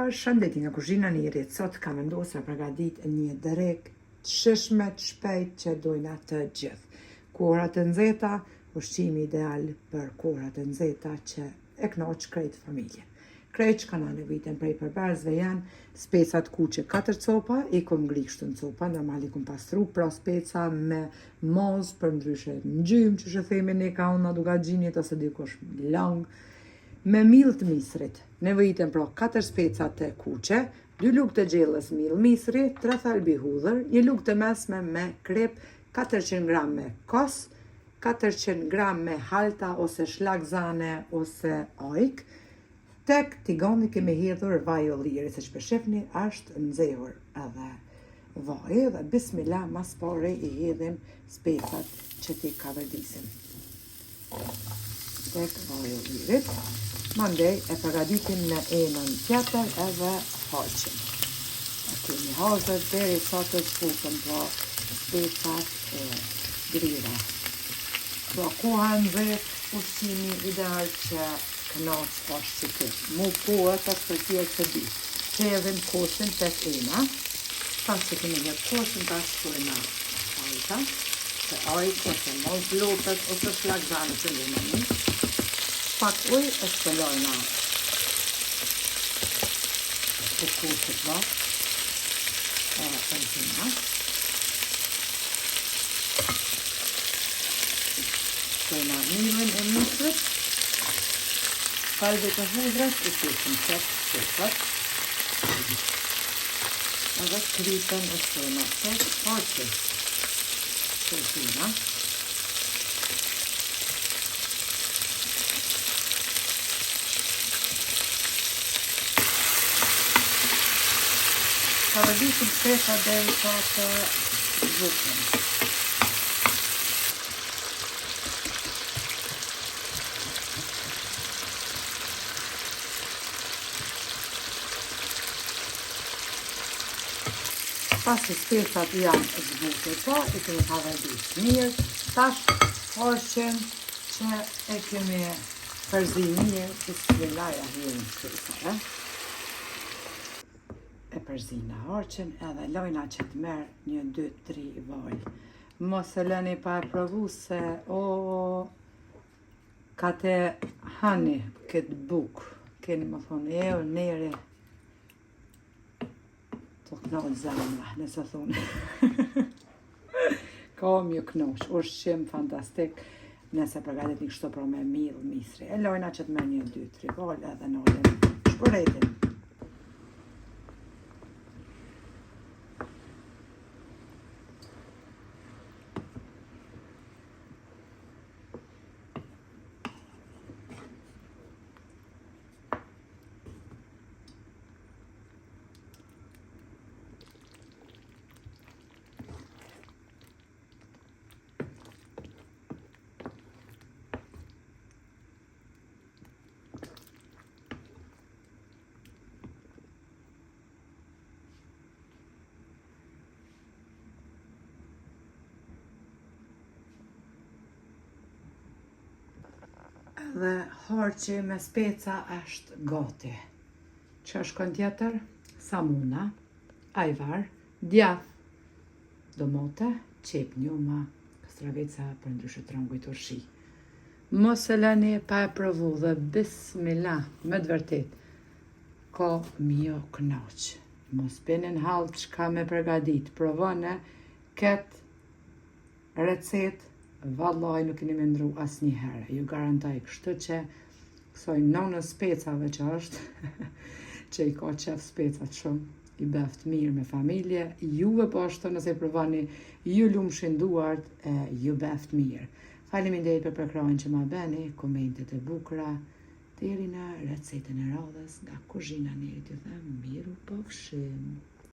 Përshëndetje nga kuzhina Nirit. Sot kam vendosur përgatit një drekë të shishme, të shpejt që dojna të gjithë. Kohrat e nxehta, ushqimi ideal për kohrat e nxehta që e knoq krejt familje. Krejt që kanë nevojën prej përberzve janë specat kuqe 4 copa, i kom ngrishtën copa, normal i kom pastru, pra speca me moz për ndryshe ngjym, që themi ne ka unë dugaxhinit ose dikush lang, me mill të misrit. Nevojiten pra 4 speca të kuqe, 2 lugë të gjellës mill misri, 3 thalbi hudhër, 1 lugë të mesme me krep, 400 gram me kos, 400 gram me halta ose shlagzane ose ajk. Tek tigani kemi hedhur vaj ulliri, se që përshefni është nxehur edhe vaj, dhe bismillah mas pare i hedhim specat që ti ka verdisim. Tek vaj ullirit, mandej e përgatitim në enën tjetër edhe harqin. Kemi harqër deri sa të zbutën pra specat e grira. Pra koha nxehtë, ushqimi ideal që knoq është që këtë. Mu pohet është për tjerë që di. Që edhim kosin tek ena, pas që kemi një kosin ta shkojna ajta, që ajt ose mos lopët ose shlagzane që në një. Pak uj e shpëllojna të kusit ma, pëntina. Shkojna millin e misrit, kalbet e hudrat i kusin qëtë shqipët. Edhe kripën e shkojna tek harqës. Pëntina. Përdisim speca deri sa të zhukën. Pasi specat janë zhbukur pa, i kemi përdish mirë, tash harqen që e kemi përzi mirë, bismillaja hirin spesare. E përzina harqen edhe lojna që të merë një 2-3 vaj. Mos e lëni pa e provu se ka te hani këtë buk. Keni më thonë, neri të knoq zemra, nëse thonë. Ka mjë knoq, ushqim fantastik, nëse përgatit një kështu pro me mill misri. E lojna që të merë një 2-3 vaj edhe nolem shpëretin. Dhe harqi me speca është gati. Që shkon tjetër? Samuna, ajvar, djath, domote, qep njuma, kastraveca për ndryshe trongujt urshi. Mos e lëni pa e provu dhe bismillah, me të vërtet, ka mjo knoq. Mos benin halë që ka me përgadit, provone këtë recet, vallaj nuk keni mendru as një herë, ju garantoj kështu që kësoj nonës specave që është, që i ka qef specat shumë, i beft mirë me familje, juve po ashtu nëse i provani, ju lumshin duart, ju beft mirë. Faleminderit për përkrahjen që ma beni, komentet e bukura, deri në recetën e radhës nga kuzhina Nirit, ju them miru pafshim.